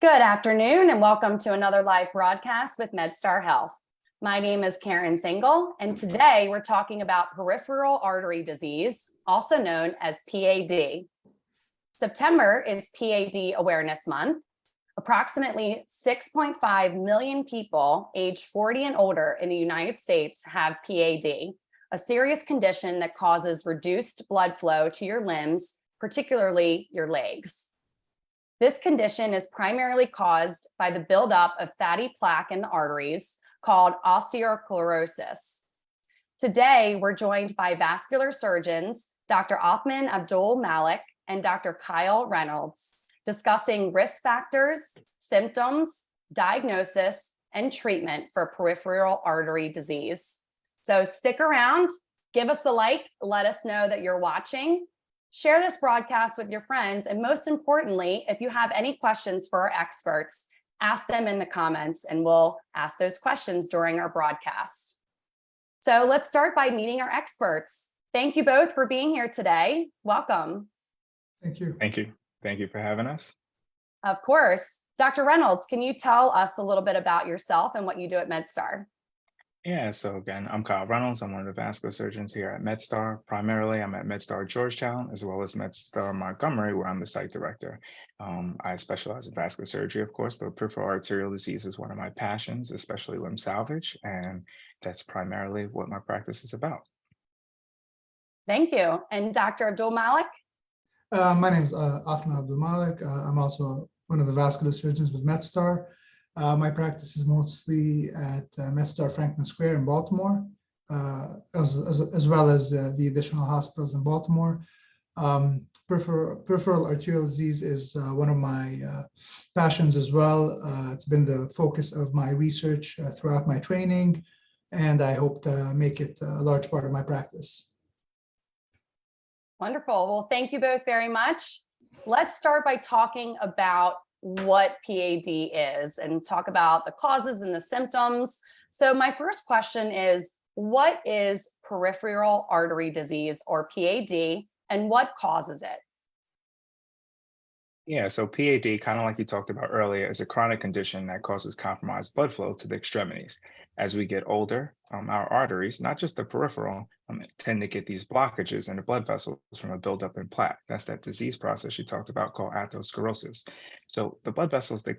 Good afternoon and welcome to another live broadcast with MedStar Health. My name is Karen Single, and today we're talking about peripheral artery disease, also known as PAD. September is PAD Awareness Month. Approximately 6.5 million people aged 40 and older in the United States have PAD, a serious condition that causes reduced blood flow to your limbs, particularly your legs. This condition is primarily caused by the buildup of fatty plaque in the arteries called osteosclerosis. Today, we're joined by vascular surgeons, Dr. Othman Malak and Dr. Reynolds, discussing risk factors, symptoms, diagnosis, and treatment for peripheral artery disease. So stick around, give us a like, let us know that you're watching. Share this broadcast with your friends, and most importantly, if you have any questions for our experts, ask them in the comments and we'll ask those questions during our broadcast. So let's start by meeting our experts. Thank you both for being here today. Welcome. Thank you. Thank you. Thank you for having us. Of course. Dr. Reynolds, can you tell us a little bit about yourself and what you do at MedStar? Yeah, so again, I'm Reynolds. I'm one of the vascular surgeons here at MedStar. Primarily, I'm at MedStar Georgetown, as well as MedStar Montgomery, where I'm the site director. I specialize in vascular surgery, of course, but peripheral arterial disease is one of my passions, especially limb salvage, and that's primarily what my practice is about. Thank you. And Dr. Malak? My name is Othman Malak. I'm also one of the vascular surgeons with MedStar. My practice is mostly at MedStar Franklin Square in Baltimore, as well as the additional hospitals in Baltimore. Peripheral arterial disease is one of my passions as well. It's been the focus of my research throughout my training, and I hope to make it a large part of my practice. Wonderful. Well, thank you both very much. Let's start by talking about what PAD is and talk about the causes and the symptoms. So my first question is, what is peripheral artery disease, or PAD, and what causes it? Yeah, so PAD, kind of like you talked about earlier, is a chronic condition that causes compromised blood flow to the extremities. As we get older, our arteries, not just the peripheral, tend to get these blockages in the blood vessels from a buildup in plaque. That's that disease process you talked about called atherosclerosis. So the blood vessels, they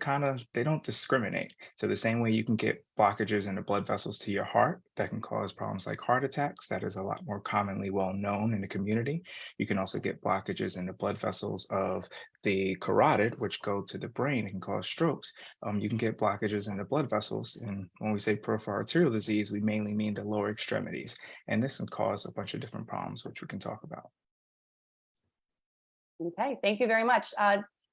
don't discriminate. So the same way you can get blockages in the blood vessels to your heart that can cause problems like heart attacks, that is a lot more commonly well known in the community. You can also get blockages in the blood vessels of the carotid, which go to the brain and can cause strokes. You can get blockages in the blood vessels. And when we say peripheral arterial disease, we mainly mean the lower extremities. And this can cause a bunch of different problems, which we can talk about. Okay, thank you very much.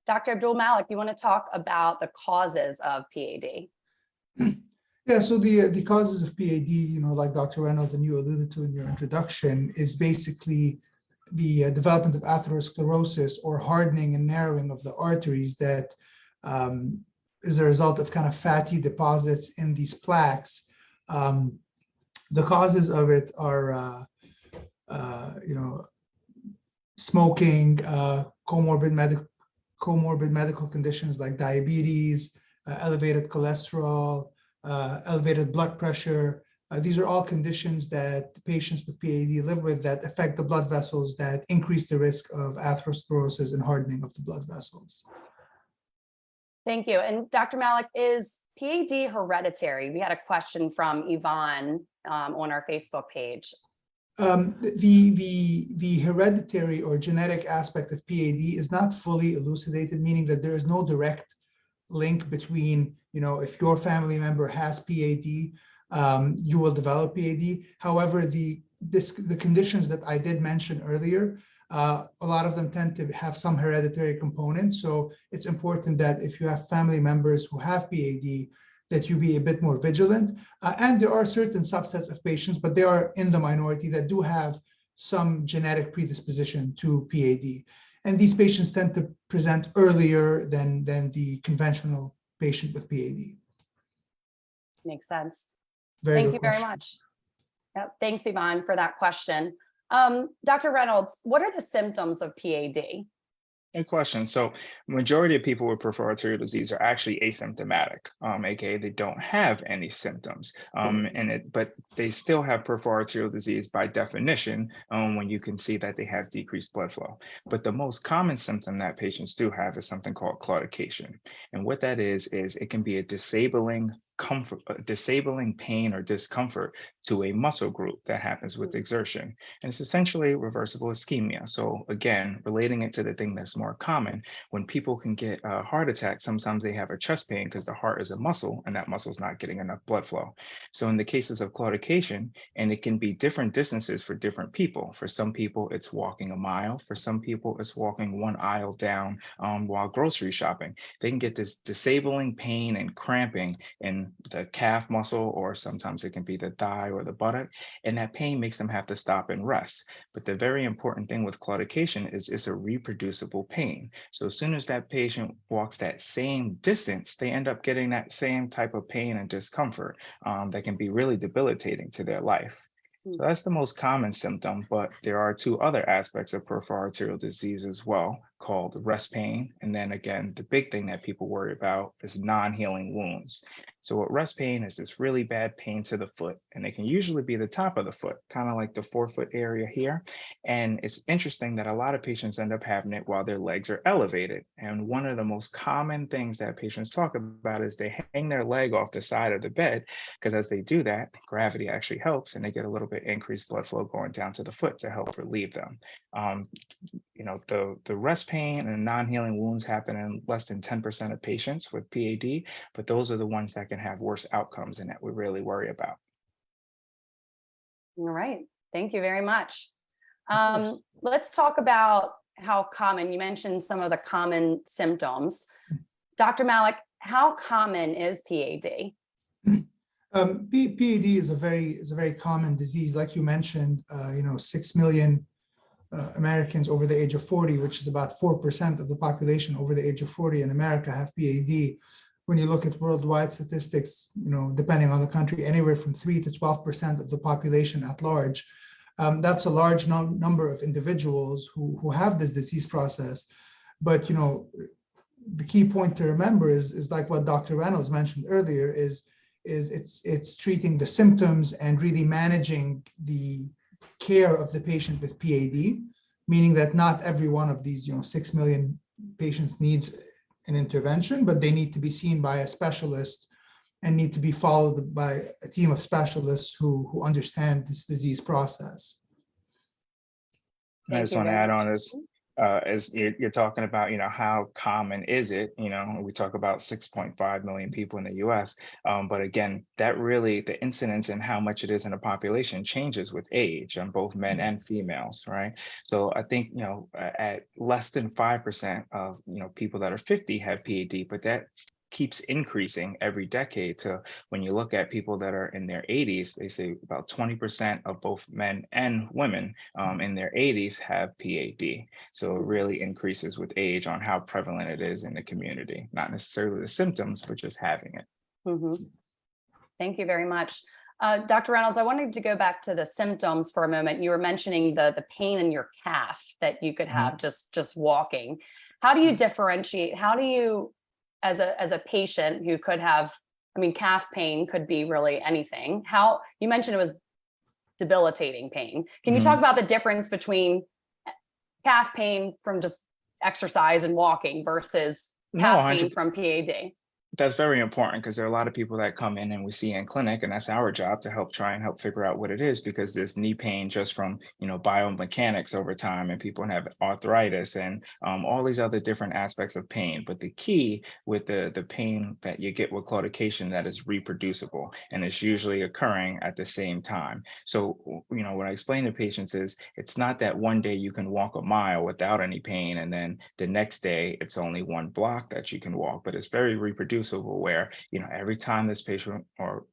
Dr. Malak, you want to talk about the causes of PAD? Yeah, so the causes of PAD, like Dr. Reynolds and you alluded to in your introduction, is basically the development of atherosclerosis, or hardening and narrowing of the arteries that is a result of kind of fatty deposits in these plaques. The causes of it are, smoking, comorbid medical conditions like diabetes, elevated cholesterol, elevated blood pressure. These are all conditions that patients with PAD live with that affect the blood vessels, that increase the risk of atherosclerosis and hardening of the blood vessels. Thank you. And Dr. Malak, is PAD hereditary? We had a question from Yvonne on our Facebook page. The hereditary or genetic aspect of PAD is not fully elucidated, meaning that there is no direct link between, if your family member has PAD, you will develop PAD. However, the conditions that I did mention earlier, a lot of them tend to have some hereditary components. So it's important that if you have family members who have PAD, that you be a bit more vigilant. And there are certain subsets of patients, but they are in the minority, that do have some genetic predisposition to PAD. And these patients tend to present earlier than the conventional patient with PAD. Makes sense. Thank you very much. Yep. Thanks, Yvonne, for that question. Dr. Reynolds, what are the symptoms of PAD? Good question. So majority of people with peripheral arterial disease are actually asymptomatic, aka they don't have any symptoms. But they still have peripheral arterial disease by definition, when you can see that they have decreased blood flow. But the most common symptom that patients do have is something called claudication. And what that is it can be a disabling pain or discomfort to a muscle group that happens with exertion. And it's essentially reversible ischemia. So again, relating it to the thing that's more common, when people can get a heart attack, sometimes they have a chest pain because the heart is a muscle and that muscle is not getting enough blood flow. So in the cases of claudication, and it can be different distances for different people. For some people, it's walking a mile. For some people, it's walking one aisle down while grocery shopping. They can get this disabling pain and cramping in the calf muscle, or sometimes it can be the thigh or the buttock, and that pain makes them have to stop and rest. But the very important thing with claudication is it's a reproducible pain. So as soon as that patient walks that same distance, they end up getting that same type of pain and discomfort that can be really debilitating to their life. So that's the most common symptom, but there are two other aspects of peripheral arterial disease as well, called rest pain. And then again, the big thing that people worry about is non-healing wounds. So what rest pain is this really bad pain to the foot, and it can usually be the top of the foot, kind of like the forefoot area here. And it's interesting that a lot of patients end up having it while their legs are elevated. And one of the most common things that patients talk about is they hang their leg off the side of the bed, because as they do that, gravity actually helps and they get a little bit increased blood flow going down to the foot to help relieve them. The rest pain and non-healing wounds happen in less than 10% of patients with PAD, but those are the ones that can have worse outcomes and that we really worry about. All right. Thank you very much. Let's talk about how common, you mentioned some of the common symptoms. Dr. Malak, how common is PAD? PAD is a very common disease. Like you mentioned, 6 million Americans over the age of 40, which is about 4% of the population over the age of 40 in America, have PAD. When you look at worldwide statistics, depending on the country, anywhere from 3 to 12% of the population at large. That's a large number of individuals who have this disease process. But the key point to remember is like what Dr. Reynolds mentioned earlier, is it's treating the symptoms and really managing the care of the patient with PAD, meaning that not every one of these 6 million patients needs an intervention, but they need to be seen by a specialist and need to be followed by a team of specialists who understand this disease process. I just want to add on this. As you're talking about, how common is it? We talk about 6.5 million people in the US, but again, that really, the incidence and how much it is in a population changes with age on both men and females, right? So I think, at less than 5% of, people that are 50 have PAD, but that keeps increasing every decade to when you look at people that are in their 80s, they say about 20% of both men and women in their 80s have PAD. So it really increases with age on how prevalent it is in the community, not necessarily the symptoms, but just having it. Mm-hmm. Thank you very much. Dr. Reynolds, I wanted to go back to the symptoms for a moment. You were mentioning the pain in your calf that you could have just walking. How do you differentiate? How do you, as a patient who could have, calf pain could be really anything. You mentioned it was debilitating pain. Can you talk about the difference between calf pain from just exercise and walking versus calf pain from PAD? That's very important, because there are a lot of people that come in and we see in clinic, and that's our job to help figure out what it is, because there's knee pain just from biomechanics over time, and people have arthritis and all these other different aspects of pain. But the key with the pain that you get with claudication, that is reproducible, and it's usually occurring at the same time. So what I explain to patients is, it's not that one day you can walk a mile without any pain and then the next day it's only one block that you can walk, but it's very reproducible, where every time this patient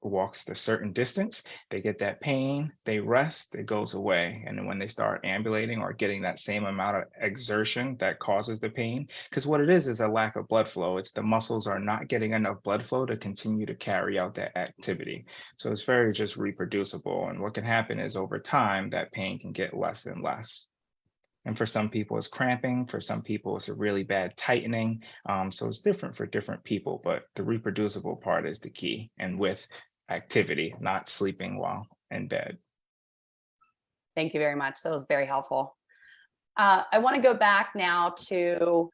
walks a certain distance, they get that pain, they rest, it goes away, and then when they start ambulating or getting that same amount of exertion that causes the pain, because what it is a lack of blood flow. It's the muscles are not getting enough blood flow to continue to carry out that activity. So it's very just reproducible, and what can happen is over time that pain can get less and less. And for some people, it's cramping. For some people, it's a really bad tightening. So it's different for different people, but the reproducible part is the key, and with activity, not sleeping while in bed. Thank you very much. That was very helpful. I want to go back now to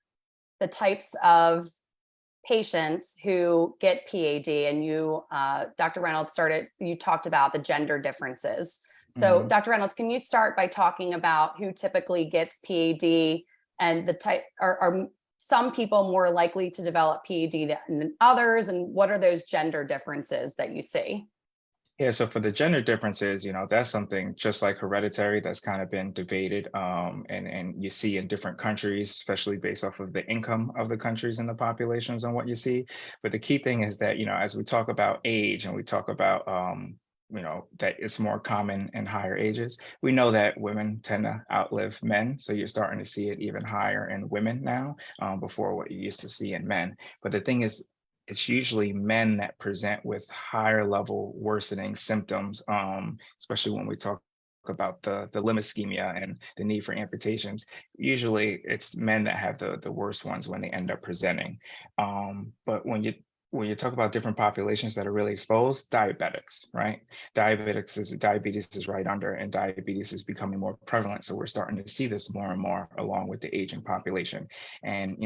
the types of patients who get PAD, and you, Dr. Reynolds, you talked about the gender differences. So Dr. Reynolds, can you start by talking about who typically gets PAD, and the type, are some people more likely to develop PAD than others, and what are those gender differences that you see? Yeah, so for the gender differences, that's something just like hereditary that's kind of been debated, and you see in different countries, especially based off of the income of the countries and the populations on what you see. But the key thing is that, as we talk about age and we talk about, that it's more common in higher ages, we know that women tend to outlive men. So you're starting to see it even higher in women now, before what you used to see in men. But the thing is, it's usually men that present with higher level worsening symptoms, especially when we talk about the limb ischemia and the need for amputations. Usually it's men that have the worst ones when they end up presenting. But when you talk about different populations that are really exposed, diabetics, right? Diabetes is right under, and diabetes is becoming more prevalent. So we're starting to see this more and more along with the aging population. And,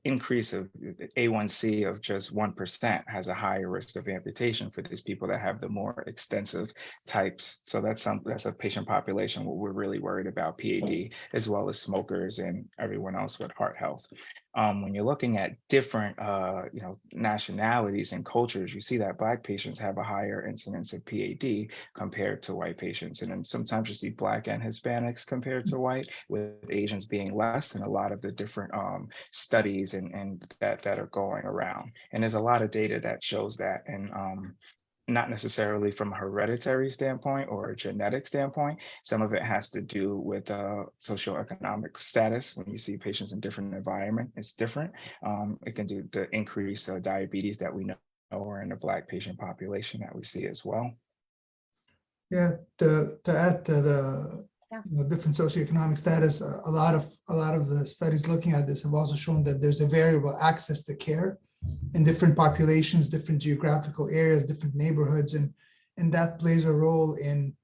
increase of A1C of just 1% has a higher risk of amputation for these people that have the more extensive types. So that's a patient population where we're really worried about PAD, as well as smokers and everyone else with heart health. When you're looking at different, nationalities and cultures, you see that Black patients have a higher incidence of PAD compared to white patients. And then sometimes you see Black and Hispanics compared to white, with Asians being less, and a lot of the different studies and that are going around. And there's a lot of data that shows that. And not necessarily from a hereditary standpoint or a genetic standpoint. Some of it has to do with socioeconomic status. When you see patients in different environment, it's different. It can do the increase of diabetes that we know are in the Black patient population that we see as well. Yeah, to add to the different socioeconomic status, a lot of the studies looking at this have also shown that there's a variable access to care in different populations, different geographical areas, different neighborhoods, and that plays a role in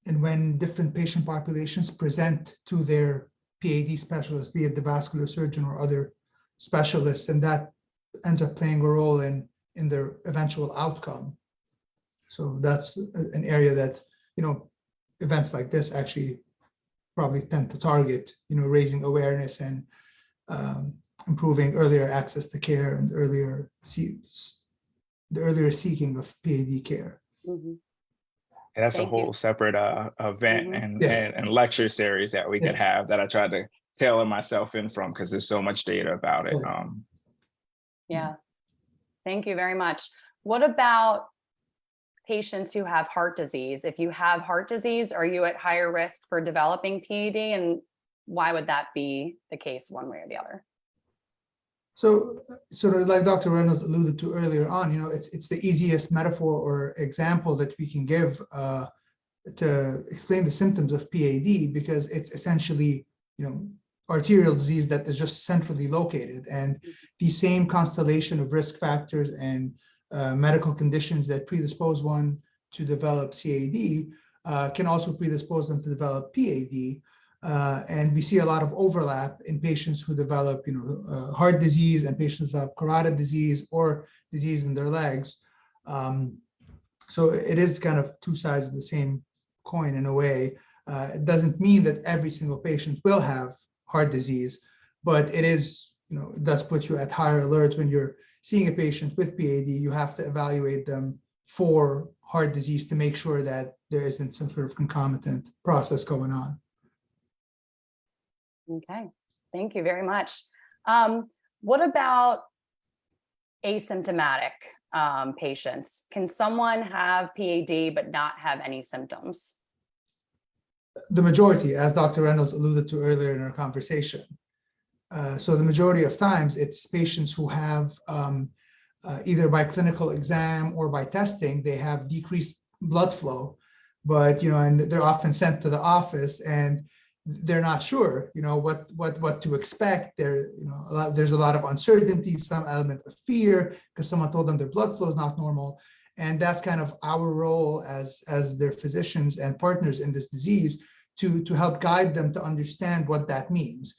when different patient populations present to their PAD specialist, be it the vascular surgeon or other specialists, and that ends up playing a role in their eventual outcome. So that's an area that, events like this actually probably tend to target, raising awareness and improving earlier access to care and the earlier seeking of PAD care. Mm-hmm. And that's a whole separate event and lecture series that we could have, that I tried to tailor myself in from, because there's so much data about it. Yeah, thank you very much. What about patients who have heart disease? If you have heart disease, are you at higher risk for developing PAD, and why would that be the case one way or the other? So sort of like Dr. Reynolds alluded to earlier on, it's the easiest metaphor or example that we can give to explain the symptoms of PAD, because it's essentially, arterial disease that is just centrally located, and the same constellation of risk factors and medical conditions that predispose one to develop CAD can also predispose them to develop PAD. And we see a lot of overlap in patients who develop, heart disease and patients who have carotid disease or disease in their legs. So it is kind of two sides of the same coin in a way. It doesn't mean that every single patient will have heart disease, but it is, it does put you at higher alert when you're seeing a patient with PAD. You have to evaluate them for heart disease to make sure that there isn't some sort of concomitant process going on. Okay, thank you very much. What about asymptomatic patients? Can someone have PAD but not have any symptoms? The majority, as Dr. Reynolds alluded to earlier in our conversation. So the majority of times it's patients who have either by clinical exam or by testing, they have decreased blood flow, but, and they're often sent to the office, and they're not sure, what to expect. There's a lot of uncertainty, some element of fear because someone told them their blood flow is not normal. And that's kind of our role as their physicians and partners in this disease to help guide them to understand what that means.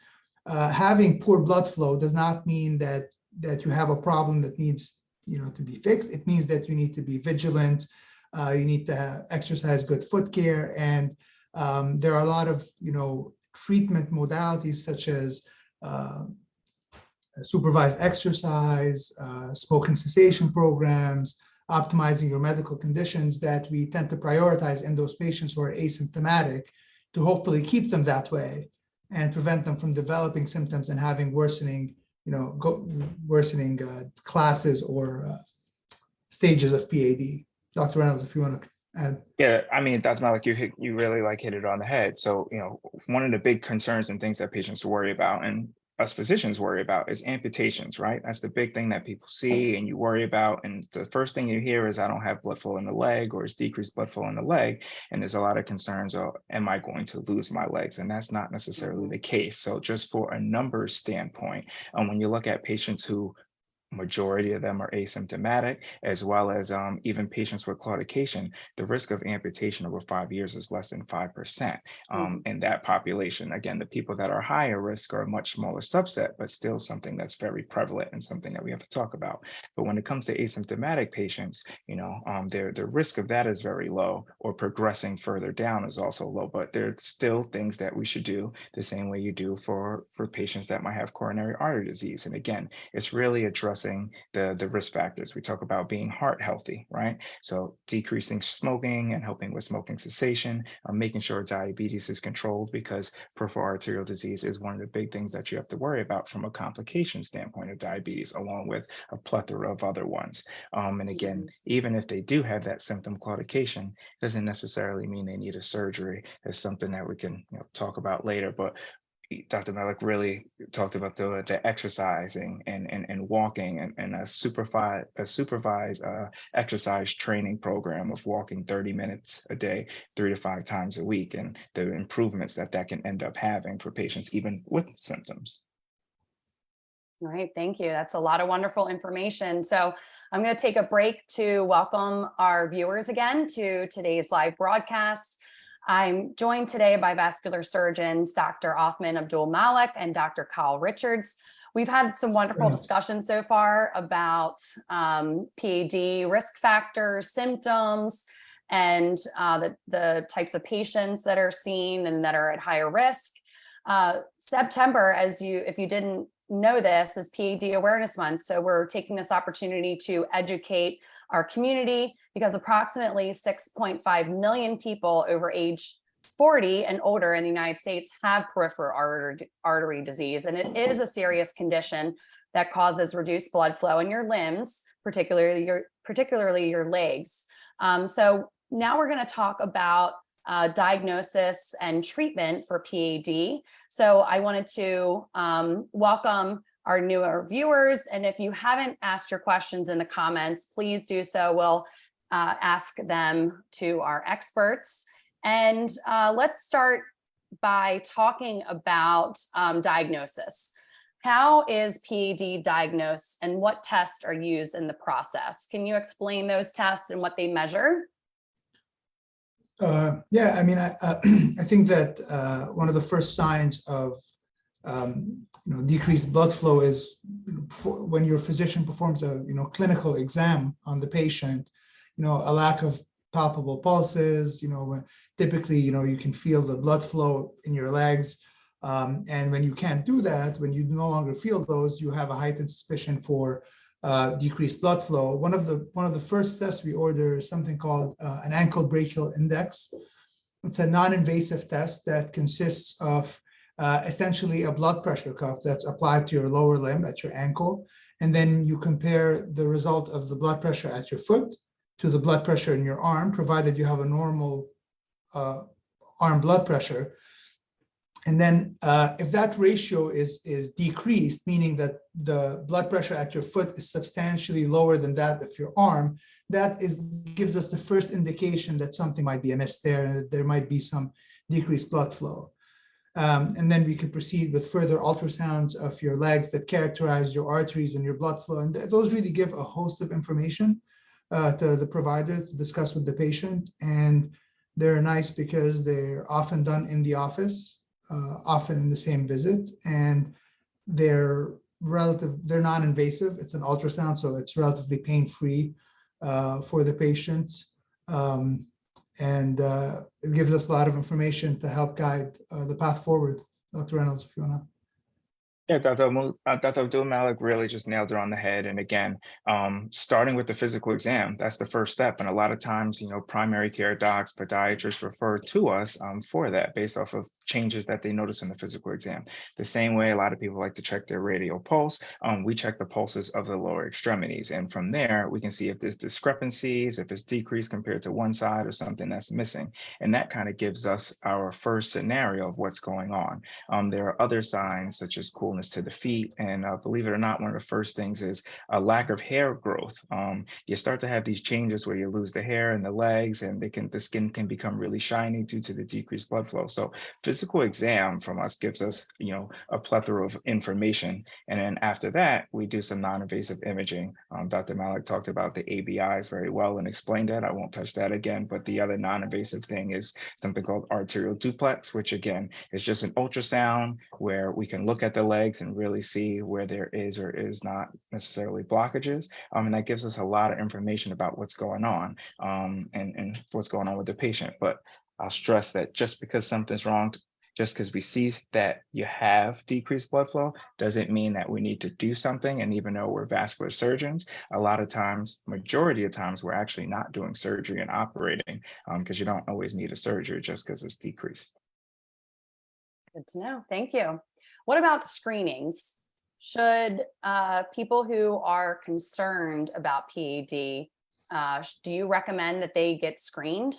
Having poor blood flow does not mean that you have a problem that needs to be fixed. It means that you need to be vigilant. You need to exercise good foot care, and there are a lot of treatment modalities such as supervised exercise, smoking cessation programs, optimizing your medical conditions that we tend to prioritize in those patients who are asymptomatic to hopefully keep them that way and prevent them from developing symptoms and having worsening classes or stages of PAD. Dr. Reynolds, if you want to add. Yeah, I mean, Dr. Malak, you really hit it on the head. So, one of the big concerns and things that patients worry about and us physicians worry about is amputations, right? That's the big thing that people see and you worry about. And the first thing you hear is I don't have blood flow in the leg, or it's decreased blood flow in the leg. And there's a lot of concerns, am I going to lose my legs? And that's not necessarily the case. So just for a numbers standpoint, when you look at patients who majority of them are asymptomatic, as well as even patients with claudication, the risk of amputation over 5 years is less than 5% in that population. Again, the people that are higher risk are a much smaller subset, but still something that's very prevalent and something that we have to talk about. But when it comes to asymptomatic patients, the risk of that is very low, or progressing further down is also low, but there are still things that we should do the same way you do for patients that might have coronary artery disease. And again, it's really addressing the risk factors. We talk about being heart healthy, right? So decreasing smoking and helping with smoking cessation, making sure diabetes is controlled, because peripheral arterial disease is one of the big things that you have to worry about from a complication standpoint of diabetes, along with a plethora of other ones. And again, even if they do have that symptom claudication, doesn't necessarily mean they need a surgery. It's something that we can talk about later, but Dr. Malak really talked about the exercising and walking and a supervised exercise training program of walking 30 minutes a day, 3 to 5 times a week, and the improvements that can end up having for patients even with symptoms. All right, thank you. That's a lot of wonderful information. So I'm going to take a break to welcome our viewers again to today's live broadcast. I'm joined today by vascular surgeons, Dr. Othman Abdul Malak and Dr. Kyle Richards. We've had some wonderful discussions so far about PAD risk factors, symptoms, and the types of patients that are seen and that are at higher risk. September, if you didn't know this, is PAD Awareness Month. So we're taking this opportunity to educate our community, because approximately 6.5 million people over age 40 and older in the United States have peripheral artery disease. And it is a serious condition that causes reduced blood flow in your limbs, particularly your legs. So now we're going to talk about diagnosis and treatment for PAD. So I wanted to welcome our newer viewers. And if you haven't asked your questions in the comments, please do so. We'll ask them to our experts. And let's start by talking about diagnosis. How is PAD diagnosed and what tests are used in the process? Can you explain those tests and what they measure? Yeah, I mean, I think that one of the first signs of decreased blood flow is when your physician performs a clinical exam on the patient. A lack of palpable pulses. Typically, you can feel the blood flow in your legs, and when you can't do that, when you no longer feel those, you have a heightened suspicion for decreased blood flow. One of the first tests we order is something called an ankle brachial index. It's a non-invasive test that consists of essentially a blood pressure cuff that's applied to your lower limb at your ankle. And then you compare the result of the blood pressure at your foot to the blood pressure in your arm, provided you have a normal arm blood pressure. And then if that ratio is decreased, meaning that the blood pressure at your foot is substantially lower than that of your arm, gives us the first indication that something might be amiss there and that there might be some decreased blood flow. And then we could proceed with further ultrasounds of your legs that characterize your arteries and your blood flow. And those really give a host of information to the provider to discuss with the patient. And they're nice because they're often done in the office, often in the same visit, and they're non-invasive. It's an ultrasound, so it's relatively pain-free for the patients. And it gives us a lot of information to help guide the path forward. Dr. Reynolds, if you want to. Yeah, Dr. Malak really just nailed it on the head. And again, starting with the physical exam, that's the first step. And a lot of times, primary care docs, podiatrists refer to us for that based off of changes that they notice in the physical exam. The same way a lot of people like to check their radial pulse, we check the pulses of the lower extremities. And from there, we can see if there's discrepancies, if it's decreased compared to one side or something that's missing. And that kind of gives us our first scenario of what's going on. There are other signs such as coolness to the feet. And believe it or not, one of the first things is a lack of hair growth. You start to have these changes where you lose the hair in the legs, and the skin can become really shiny due to the decreased blood flow. So physical exam from us gives us, a plethora of information. And then after that, we do some non-invasive imaging. Dr. Malak talked about the ABIs very well and explained that. I won't touch that again, but the other non-invasive thing is something called arterial duplex, which again is just an ultrasound where we can look at the legs and really see where there is or is not necessarily blockages. And that gives us a lot of information about what's going on and what's going on with the patient. But I'll stress that just because something's wrong, just because we see that you have decreased blood flow, doesn't mean that we need to do something. And even though we're vascular surgeons, a lot of times, majority of times, we're actually not doing surgery and operating because you don't always need a surgery just because it's decreased. Good to know. Thank you. What about screenings? Should people who are concerned about PAD, do you recommend that they get screened?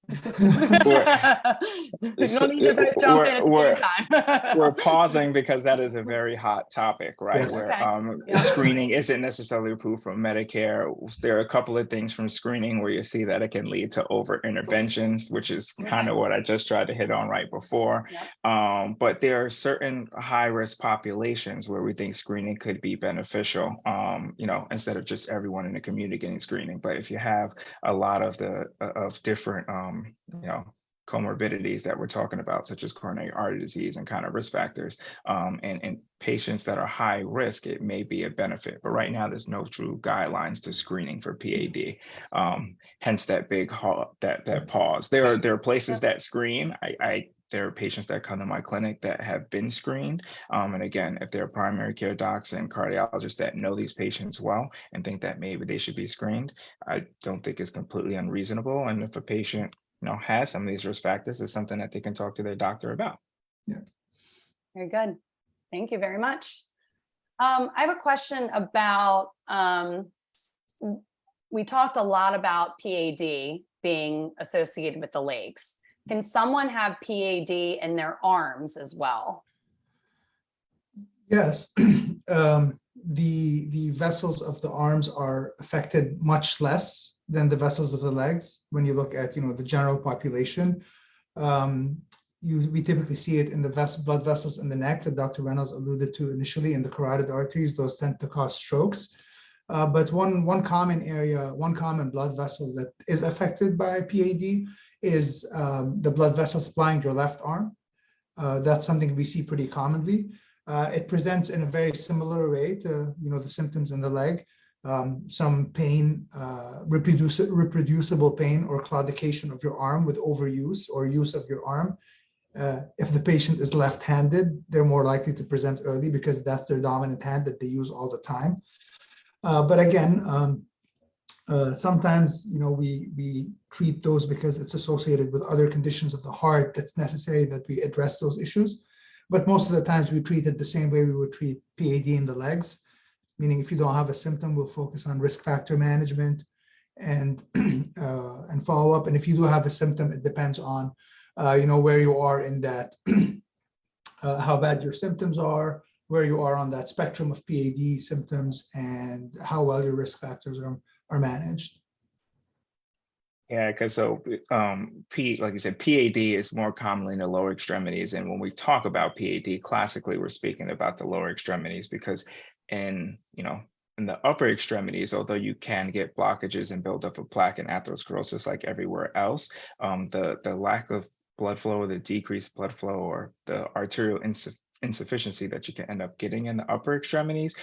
You don't need to both jump in at the same time. We're pausing because that is a very hot topic, right? Yes. Where screening isn't necessarily approved from Medicare. There are a couple of things from screening where you see that it can lead to over interventions, which is kind of what I just tried to hit on right before. Yep. But there are certain high risk populations where we think screening could be beneficial, instead of just everyone in the community getting screening. But if you have a lot of different comorbidities that we're talking about, such as coronary artery disease and kind of risk factors, and patients that are high risk, it may be a benefit. But right now, there's no true guidelines to screening for PAD. Hence that big that pause. There are places that screen. There are patients that come to my clinic that have been screened. And again, if there are primary care docs and cardiologists that know these patients well and think that maybe they should be screened, I don't think it's completely unreasonable. And if a patient has some of these risk factors, it's something that they can talk to their doctor about. Yeah. Very good. Thank you very much. I have a question about, we talked a lot about PAD being associated with the legs. Can someone have PAD in their arms as well? Yes. The vessels of the arms are affected much less than the vessels of the legs. When you look at the general population, we typically see it in the blood vessels in the neck that Dr. Reynolds alluded to initially, in the carotid arteries. Those tend to cause strokes. But one common blood vessel that is affected by PAD is the blood vessel supplying your left arm. That's something we see pretty commonly. It presents in a very similar way to the symptoms in the leg. Some pain, reproducible pain or claudication of your arm with overuse or use of your arm. If the patient is left-handed, they're more likely to present early because that's their dominant hand that they use all the time. But again, sometimes we treat those because it's associated with other conditions of the heart that's necessary that we address those issues. But most of the times we treat it the same way we would treat PAD in the legs, meaning if you don't have a symptom, we'll focus on risk factor management and follow up. And if you do have a symptom, it depends on where you are in that, how bad your symptoms are, where you are on that spectrum of PAD symptoms, and how well your risk factors are managed. Yeah, because like you said, PAD is more commonly in the lower extremities. And when we talk about PAD, classically, we're speaking about the lower extremities because in, in the upper extremities, although you can get blockages and buildup of plaque and atherosclerosis like everywhere else, the lack of blood flow, or the decreased blood flow, or the arterial insufficiency that you can end up getting in the upper extremities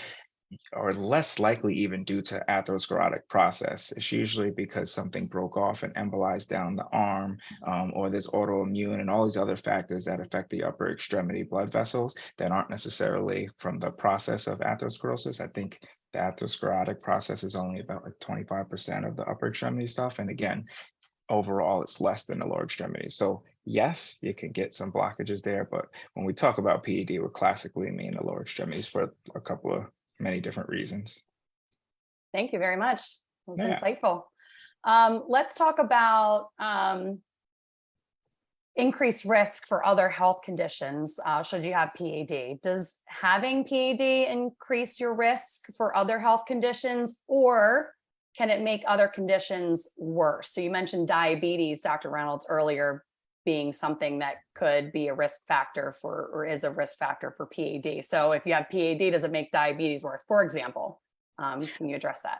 are less likely even due to atherosclerotic process. It's usually because something broke off and embolized down the arm, or there's autoimmune and all these other factors that affect the upper extremity blood vessels that aren't necessarily from the process of atherosclerosis. I think the atherosclerotic process is only about like 25% of the upper extremity stuff. And again, overall, it's less than the lower extremities. So yes, you can get some blockages there, but when we talk about PED, we're classically mean the lower extremities for a couple of many different reasons. Thank you very much. It was Yeah. insightful. Let's talk about increased risk for other health conditions should you have PAD. Does having PAD increase your risk for other health conditions, or can it make other conditions worse? So you mentioned diabetes, Dr. Reynolds, earlier, being something that could be a risk factor for, or is a risk factor for PAD. So if you have PAD, does it make diabetes worse? For example, can you address that?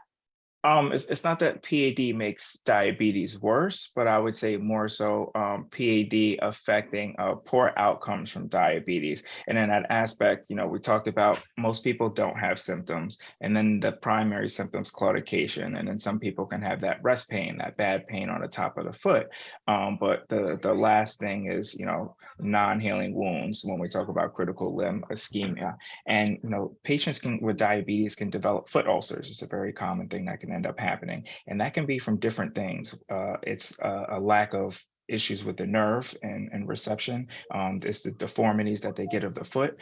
It's not that PAD makes diabetes worse, but I would say more so PAD affecting poor outcomes from diabetes. And in that aspect, we talked about most people don't have symptoms, and then the primary symptoms, claudication, and then some people can have that rest pain, that bad pain on the top of the foot. But the last thing is, non-healing wounds when we talk about critical limb ischemia. And patients with diabetes can develop foot ulcers. It's a very common thing that can end up happening, and that can be from different things. It's a lack of issues with the nerve and reception. It's the deformities that they get of the foot,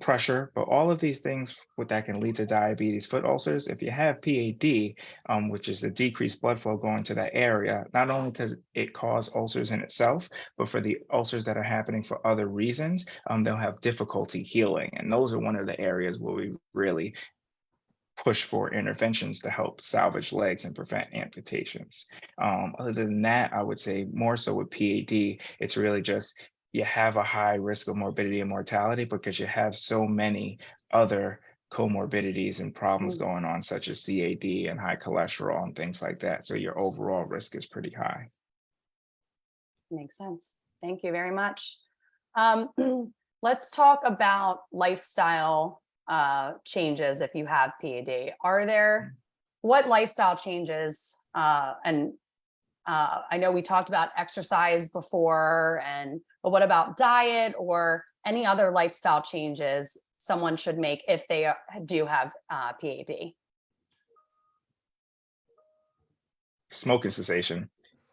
pressure, but all of these things that can lead to diabetes, foot ulcers. If you have PAD, which is the decreased blood flow going to that area, not only because it causes ulcers in itself, but for the ulcers that are happening for other reasons, they'll have difficulty healing. And those are one of the areas where we really push for interventions to help salvage legs and prevent amputations. Other than that, I would say more so with PAD, it's really just you have a high risk of morbidity and mortality because you have so many other comorbidities and problems going on, such as CAD and high cholesterol and things like that. So your overall risk is pretty high. Makes sense. Thank you very much. Let's talk about lifestyle changes if you have PAD. What lifestyle changes, and I know we talked about exercise before, but what about diet or any other lifestyle changes someone should make if they do have PAD? Smoking cessation.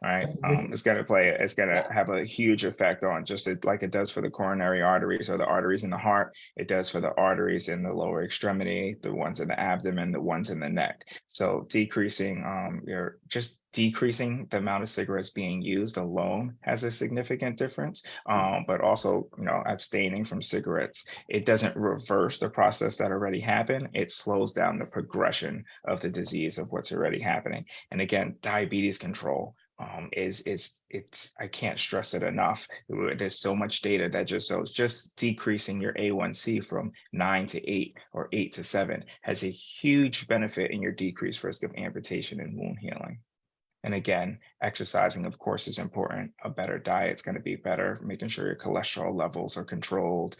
Right. It's going to have a huge effect on just like it does for the coronary arteries or the arteries in the heart. It does for the arteries in the lower extremity, the ones in the abdomen, the ones in the neck. So decreasing the amount of cigarettes being used alone has a significant difference. But also, abstaining from cigarettes, it doesn't reverse the process that already happened. It slows down the progression of the disease of what's already happening. And again, diabetes control. I can't stress it enough. There's so much data that just decreasing your A1C from 9 to 8 or 8 to 7 has a huge benefit in your decreased risk of amputation and wound healing. And again, exercising, of course, is important. A better diet's going to be better, making sure your cholesterol levels are controlled.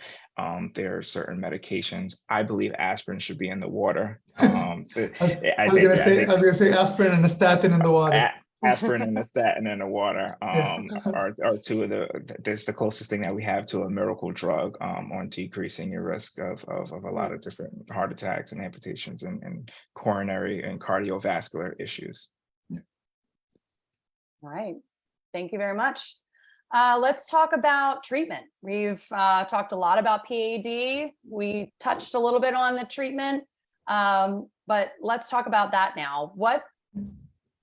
There are certain medications. I believe aspirin should be in the water. I was going to say aspirin and a statin in the water. Aspirin and a statin in the water are two of that's the closest thing that we have to a miracle drug on decreasing your risk of a lot of different heart attacks and amputations and coronary and cardiovascular issues. All right. Thank you very much. Let's talk about treatment. We've talked a lot about PAD. We touched a little bit on the treatment, but let's talk about that now.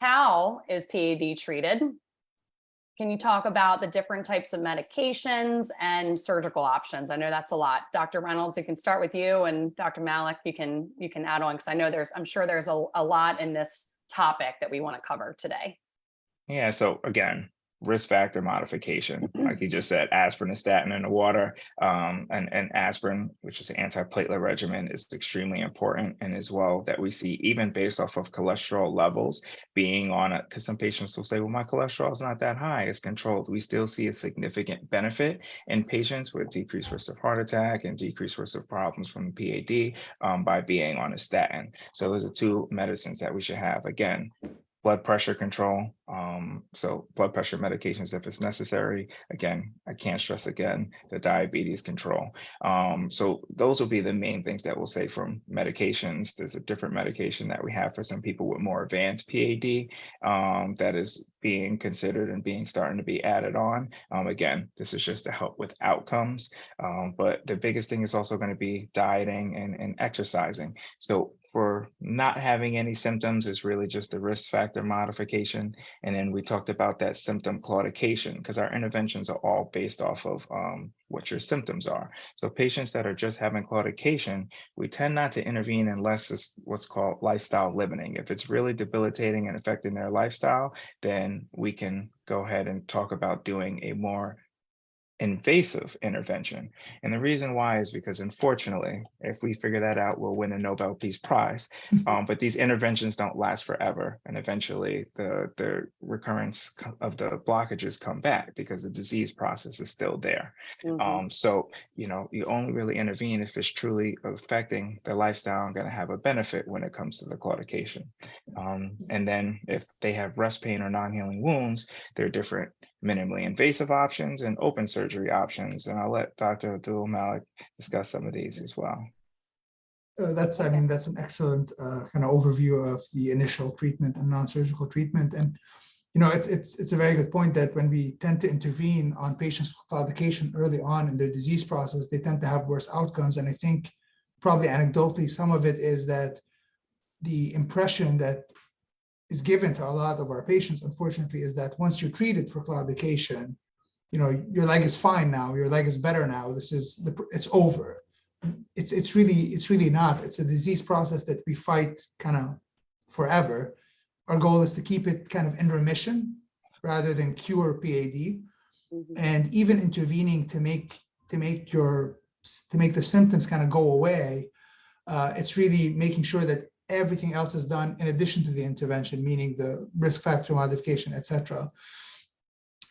How is PAD treated? Can you talk about the different types of medications and surgical options? I know that's a lot. Dr. Reynolds, we can start with you, and Dr. Malak, you can add on, because I know I'm sure there's a lot in this topic that we want to cover today. Yeah, so again, risk factor modification, like you just said, aspirin and statin in the water, and aspirin, which is an antiplatelet regimen, is extremely important. And as well, that we see even based off of cholesterol levels being on it, because some patients will say, well, my cholesterol is not that high, it's controlled. We still see a significant benefit in patients with decreased risk of heart attack and decreased risk of problems from PAD by being on a statin. So those are two medicines that we should have. Again, blood pressure control. So blood pressure medications if it's necessary. Again, I can't stress again, the diabetes control. So those will be the main things that we'll say from medications. There's a different medication that we have for some people with more advanced PAD that is being considered and starting to be added on. Again, this is just to help with outcomes. But the biggest thing is also going to be dieting and exercising. So for not having any symptoms is really just the risk factor modification. And then we talked about that symptom claudication, because our interventions are all based off of what your symptoms are. So patients that are just having claudication, we tend not to intervene unless it's what's called lifestyle limiting. If it's really debilitating and affecting their lifestyle, then we can go ahead and talk about doing a more invasive intervention. And the reason why is because, unfortunately, if we figure that out, we'll win a Nobel Peace Prize. But these interventions don't last forever. And eventually the recurrence of the blockages come back because the disease process is still there. So, you only really intervene if it's truly affecting the lifestyle and going to have a benefit when it comes to the claudication. And then if they have rest pain or non-healing wounds, there are different minimally invasive options and open surgery options. And I'll let Dr. Malak discuss some of these as well. That's an excellent kind of overview of the initial treatment and non-surgical treatment. And, it's a very good point that when we tend to intervene on patients with claudication early on in their disease process, they tend to have worse outcomes. And I think probably anecdotally, some of it is that the impression that is given to a lot of our patients, unfortunately, is that once you're treated for claudication, your leg is fine now, your leg is better now, it's over. It's really not. It's a disease process that we fight kind of forever. Our goal is to keep it kind of in remission rather than cure PAD. And even intervening to make the symptoms kind of go away, it's really making sure that everything else is done in addition to the intervention, meaning the risk factor modification, etc.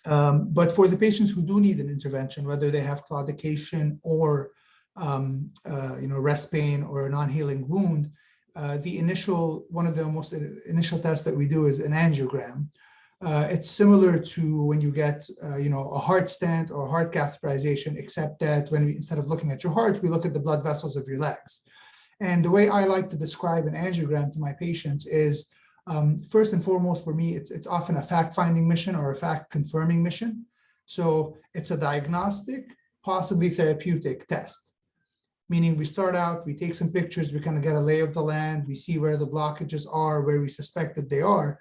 But for the patients who do need an intervention, whether they have claudication or rest pain or a non-healing wound, one of the most initial tests that we do is an angiogram. It's similar to when you get a heart stent or heart catheterization, except that instead of looking at your heart, we look at the blood vessels of your legs. And the way I like to describe an angiogram to my patients is, first and foremost, for me, it's often a fact-finding mission or a fact-confirming mission. So it's a diagnostic, possibly therapeutic test, meaning we start out, we take some pictures, we kind of get a lay of the land, we see where the blockages are, where we suspect that they are.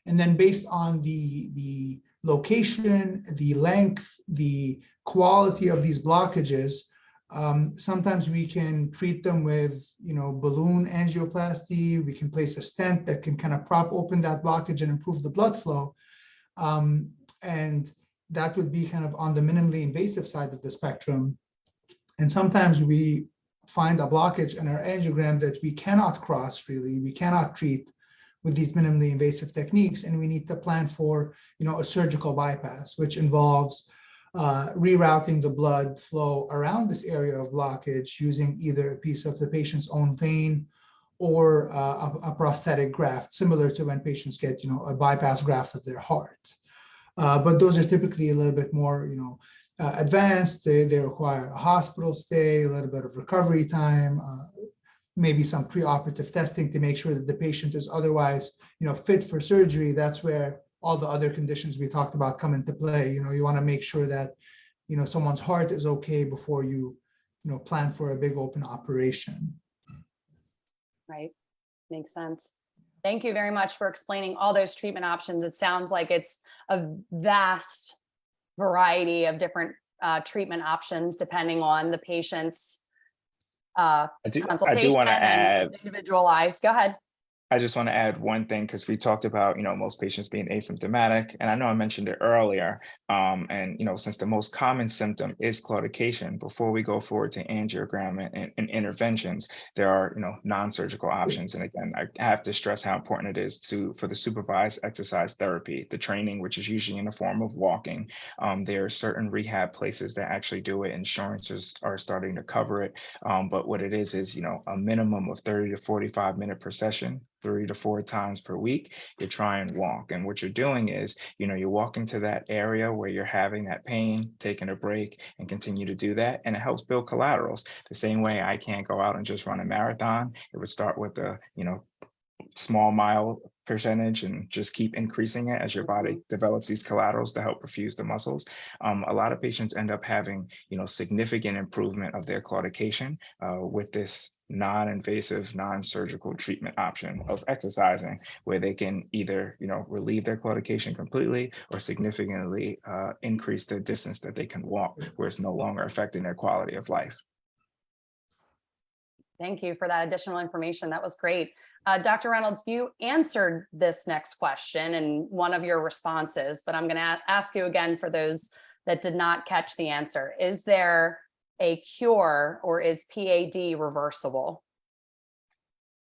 And then based on the location, the length, the quality of these blockages, sometimes we can treat them with, balloon angioplasty. We can place a stent that can kind of prop open that blockage and improve the blood flow. And that would be kind of on the minimally invasive side of the spectrum. And sometimes we find a blockage in our angiogram that we cannot cross, really. We cannot treat with these minimally invasive techniques. And we need to plan for, a surgical bypass, which involves rerouting the blood flow around this area of blockage using either a piece of the patient's own vein or a prosthetic graft, similar to when patients get, a bypass graft of their heart. But those are typically a little bit more, advanced. They require a hospital stay, a little bit of recovery time, maybe some preoperative testing to make sure that the patient is otherwise, fit for surgery. That's where all the other conditions we talked about come into play. You want to make sure that, someone's heart is okay before you, plan for a big open operation. Right. Makes sense. Thank you very much for explaining all those treatment options. It sounds like it's a vast variety of different treatment options depending on the patient's consultation. I do want to add, individualized. Go ahead. I just want to add one thing because we talked about, most patients being asymptomatic, and I know I mentioned it earlier. And since the most common symptom is claudication, before we go forward to angiogram and interventions, there are non-surgical options. And again, I have to stress how important it is for the supervised exercise therapy, the training, which is usually in the form of walking. There are certain rehab places that actually do it. Insurances are starting to cover it. But what it is a minimum of 30 to 45-minute per session, 3 to 4 times per week. You try and walk. And what you're doing is, you're walking to that area where you're having that pain, taking a break, and continue to do that. And it helps build collaterals. The same way I can't go out and just run a marathon. It would start with a, small mile percentage and just keep increasing it as your body develops these collaterals to help perfuse the muscles. A lot of patients end up having, significant improvement of their claudication with this non-invasive, non-surgical treatment option of exercising, where they can either, relieve their claudication completely or significantly increase the distance that they can walk, where it's no longer affecting their quality of life. Thank you for that additional information. That was great. Dr. Reynolds, you answered this next question in one of your responses, but I'm going to ask you again for those that did not catch the answer. Is there a cure, or is PAD reversible?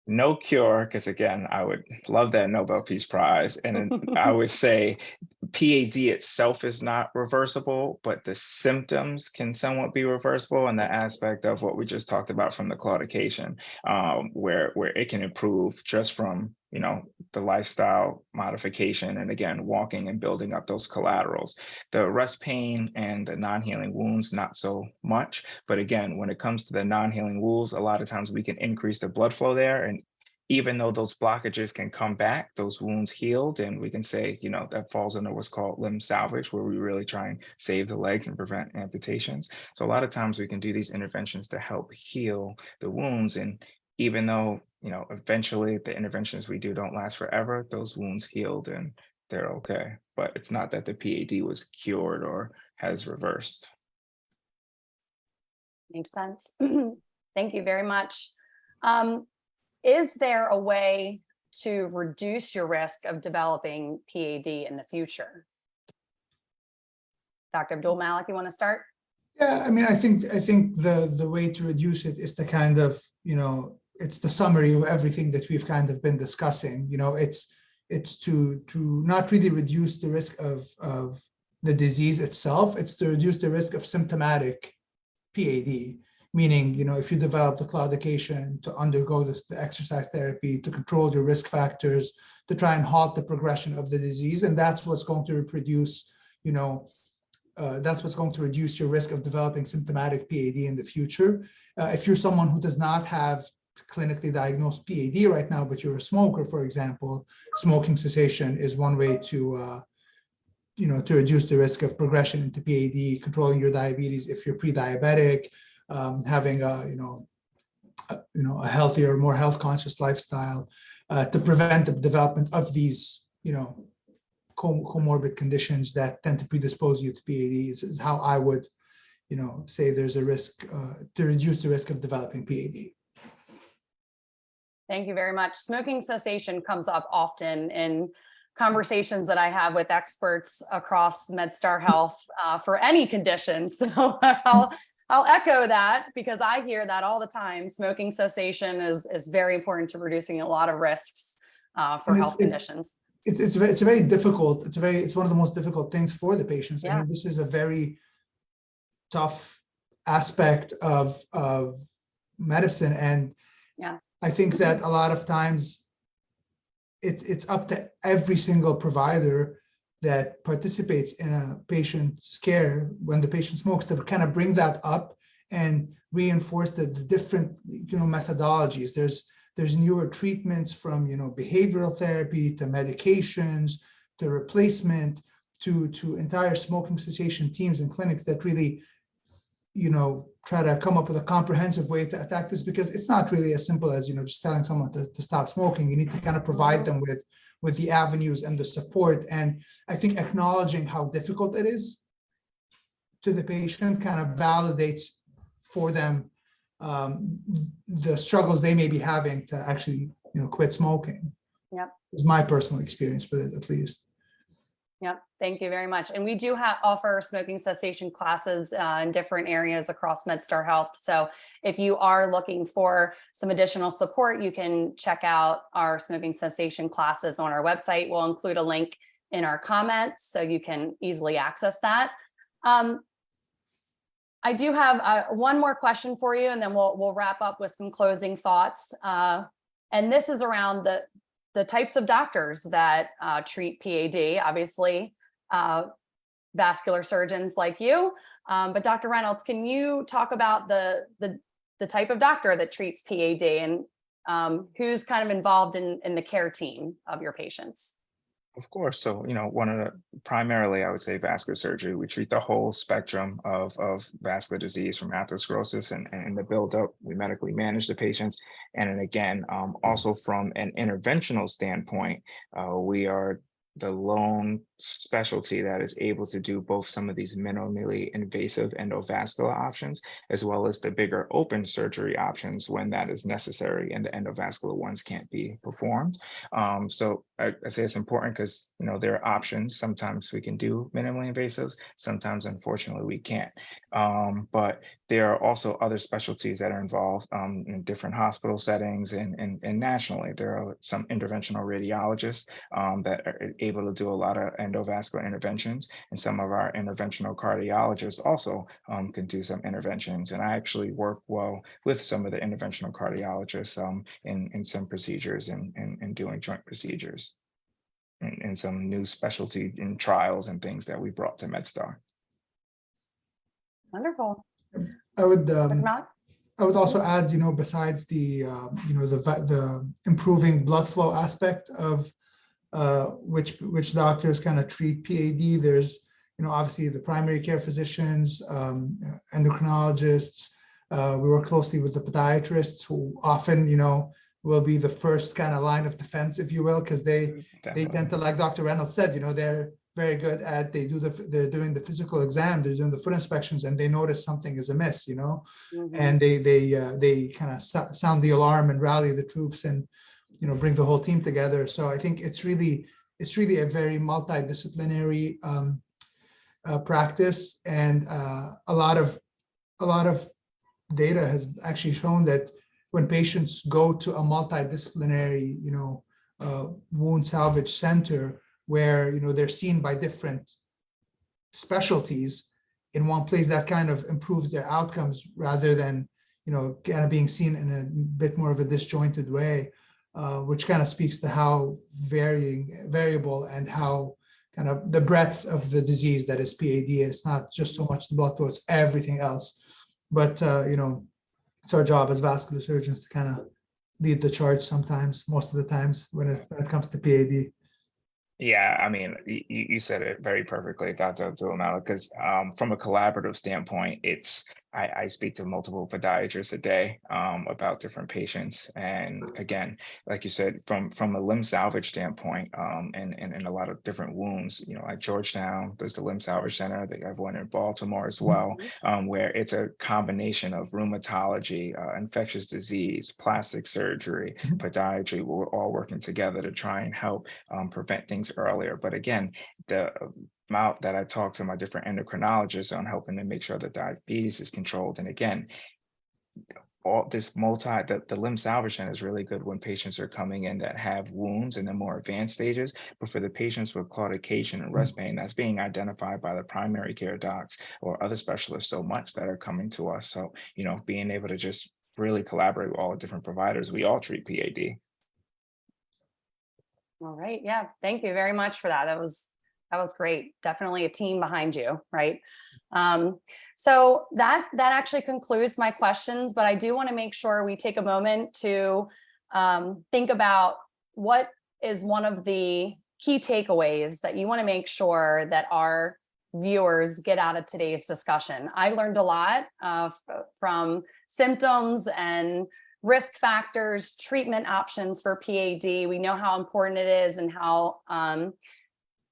No cure, because again, I would love that Nobel Peace Prize. And I would say PAD itself is not reversible, but the symptoms can somewhat be reversible. And the aspect of what we just talked about from the claudication, where it can improve just from the lifestyle modification, and again, walking and building up those collaterals. The rest pain and the non-healing wounds, not so much. But again, when it comes to the non-healing wounds, a lot of times we can increase the blood flow there. And even though those blockages can come back, those wounds healed, and we can say, that falls under what's called limb salvage, where we really try and save the legs and prevent amputations. So a lot of times we can do these interventions to help heal the wounds. And even though, eventually the interventions we do don't last forever, those wounds healed and they're okay. But it's not that the PAD was cured or has reversed. Makes sense. Thank you very much. Is there a way to reduce your risk of developing PAD in the future? Dr. Abdul Malak, you want to start? Yeah, I mean, I think the way to reduce it is to kind of, it's the summary of everything that we've kind of been discussing. It's to not really reduce the risk of the disease itself. It's to reduce the risk of symptomatic PAD, meaning, if you develop the claudication, to undergo the exercise therapy, to control your risk factors, to try and halt the progression of the disease. And that's what's going to reduce, that's what's going to reduce your risk of developing symptomatic PAD in the future. If you're someone who does not have clinically diagnosed PAD right now, but you're a smoker, for example, smoking cessation is one way to to reduce the risk of progression into PAD, controlling your diabetes if you're pre-diabetic, having a healthier, more health conscious lifestyle, to prevent the development of these comorbid conditions that tend to predispose you to PADs, is how I would say there's a risk to reduce the risk of developing PAD. Thank you very much. Smoking cessation comes up often in conversations that I have with experts across MedStar Health for any condition. So I'll echo that, because I hear that all the time. Smoking cessation is very important to reducing a lot of risks for health conditions. It's very difficult. It's one of the most difficult things for the patients. Yeah. I mean, this is a very tough aspect of medicine, and yeah, I think that a lot of times it's up to every single provider that participates in a patient's care when the patient smokes to kind of bring that up and reinforce the different methodologies. There's newer treatments, from behavioral therapy to medications to replacement to entire smoking cessation teams and clinics that really try to come up with a comprehensive way to attack this, because it's not really as simple as just telling someone to stop smoking. You need to kind of provide them with the avenues and the support. And I think acknowledging how difficult it is to the patient kind of validates for them the struggles they may be having to actually quit smoking. Yep. Is my personal experience with it, at least. Yep. Thank you very much. And we do offer smoking cessation classes in different areas across MedStar Health. So if you are looking for some additional support, you can check out our smoking cessation classes on our website. We'll include a link in our comments so you can easily access that. I do have one more question for you, and then we'll wrap up with some closing thoughts. And this is around the types of doctors that treat PAD, obviously vascular surgeons like you. But Dr. Reynolds, can you talk about the type of doctor that treats PAD and who's kind of involved in the care team of your patients? Of course. So, one of the primarily, I would say vascular surgery. We treat the whole spectrum of vascular disease from atherosclerosis and the buildup. We medically manage the patients. And then again, also from an interventional standpoint, we are the lone specialty that is able to do both some of these minimally invasive endovascular options, as well as the bigger open surgery options when that is necessary and the endovascular ones can't be performed. So I say it's important because, there are options. Sometimes we can do minimally invasives. Sometimes, unfortunately, we can't. But there are also other specialties that are involved in different hospital settings and nationally. There are some interventional radiologists that are able to do a lot of endovascular interventions, and some of our interventional cardiologists also can do some interventions. And I actually work well with some of the interventional cardiologists in some procedures and doing joint procedures and some new specialty in trials and things that we brought to MedStar. Wonderful. I would Dr. Malak? I would also add, besides the the improving blood flow aspect of which doctors kind of treat PAD, there's obviously the primary care physicians, endocrinologists. We work closely with the podiatrists, who often will be the first kind of line of defense, if you will, because they tend to, like Dr. Reynolds said, they're very good at, they're doing the physical exam, they're doing the foot inspections, and they notice something is amiss, Mm-hmm. and they kind of sound the alarm and rally the troops and bring the whole team together. So I think it's really a very multidisciplinary practice, and a lot of data has actually shown that when patients go to a multidisciplinary wound salvage center where they're seen by different specialties in one place, that kind of improves their outcomes rather than kind of being seen in a bit more of a disjointed way, which kind of speaks to how variable and how kind of the breadth of the disease that is PAD. It's not just so much the blood flow, it's everything else. But it's our job as vascular surgeons to kind of lead the charge sometimes, most of the times when it comes to PAD. Yeah, I mean, you said it very perfectly, Dr. Abdul-Malak, because from a collaborative standpoint, I speak to multiple podiatrists a day about different patients. And again, like you said, from a limb salvage standpoint, and a lot of different wounds, at Georgetown, there's the Limb Salvage Center. They have one in Baltimore as well, where it's a combination of rheumatology, infectious disease, plastic surgery, podiatry. We're all working together to try and help prevent things earlier. But again, the amount that I talk to my different endocrinologists on helping to make sure that diabetes is controlled. And again, all this the limb salvage center is really good when patients are coming in that have wounds in the more advanced stages. But for the patients with claudication and rest pain, that's being identified by the primary care docs or other specialists so much that are coming to us. So, being able to just really collaborate with all the different providers, we all treat PAD. All right. Yeah. Thank you very much for that. That was great. Definitely a team behind you, right? So that actually concludes my questions, but I do want to make sure we take a moment to think about what is one of the key takeaways that you want to make sure that our viewers get out of today's discussion. I learned a lot from symptoms and risk factors, treatment options for PAD. We know how important it is and how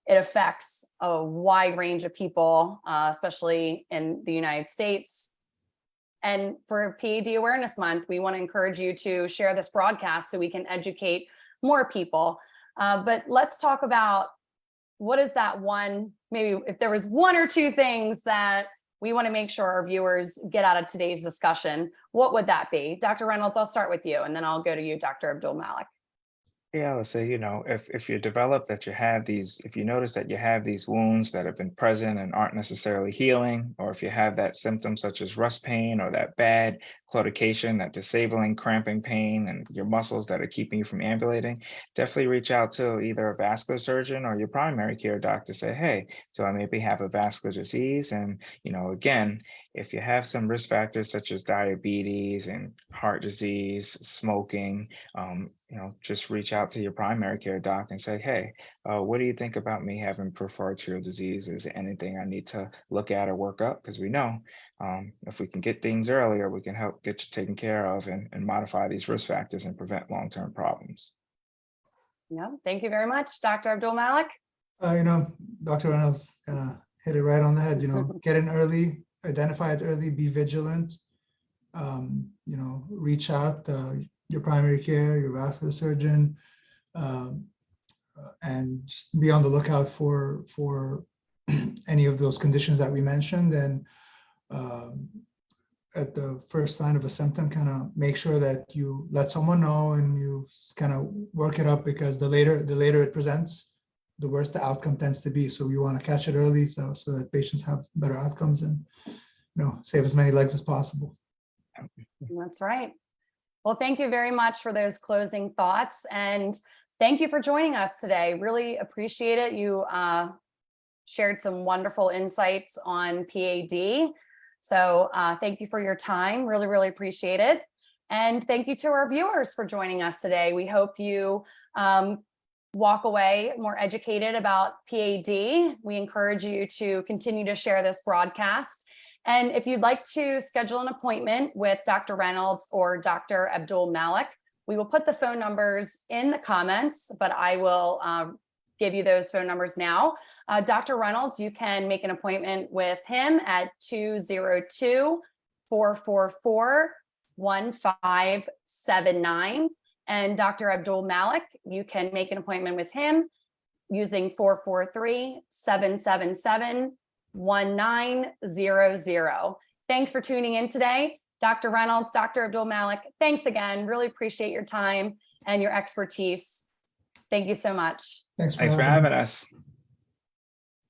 it affects a wide range of people, especially in the United States. And for PAD Awareness Month, we want to encourage you to share this broadcast so we can educate more people. But let's talk about what is that one, maybe if there was one or two things that we want to make sure our viewers get out of today's discussion, what would that be? Dr. Reynolds, I'll start with you, and then I'll go to you, Dr. Abdul Malak. Yeah, I would say, if you develop that you have these, if you notice that you have these wounds that have been present and aren't necessarily healing, or if you have that symptom such as rust pain or that bad claudication, that disabling cramping pain and your muscles that are keeping you from ambulating, definitely reach out to either a vascular surgeon or your primary care doctor. Say, hey, so I maybe have a vascular disease. And, again, if you have some risk factors such as diabetes and heart disease, smoking, just reach out to your primary care doc and say, hey, what do you think about me having peripheral arterial disease? Is there anything I need to look at or work up? Because we know if we can get things earlier, we can help get you taken care of and modify these risk factors and prevent long-term problems. Yeah, thank you very much, Dr. Abdul Malak. Dr. Reynolds kind of hit it right on the head. Get in early, identify it early, be vigilant. Reach out your primary care, your vascular surgeon, and just be on the lookout for any of those conditions that we mentioned. And at the first sign of a symptom, kind of make sure that you let someone know and you kind of work it up, because the later it presents, the worse the outcome tends to be. So we want to catch it early so that patients have better outcomes and save as many legs as possible. That's right. Well, thank you very much for those closing thoughts. And thank you for joining us today. Really appreciate it. You shared some wonderful insights on PAD. So thank you for your time. Really, really appreciate it. And thank you to our viewers for joining us today. We hope you walk away more educated about PAD. We encourage you to continue to share this broadcast. And if you'd like to schedule an appointment with Dr. Reynolds or Dr. Abdul Malak, we will put the phone numbers in the comments, but I will give you those phone numbers now. Dr. Reynolds, you can make an appointment with him at 202-444-1579. And Dr. Abdul Malak, you can make an appointment with him using 443-777-1900. Thanks for tuning in today. Dr. Reynolds, Dr. Abdul Malak, thanks again. Really appreciate your time and your expertise. Thank you so much. Thanks for having us.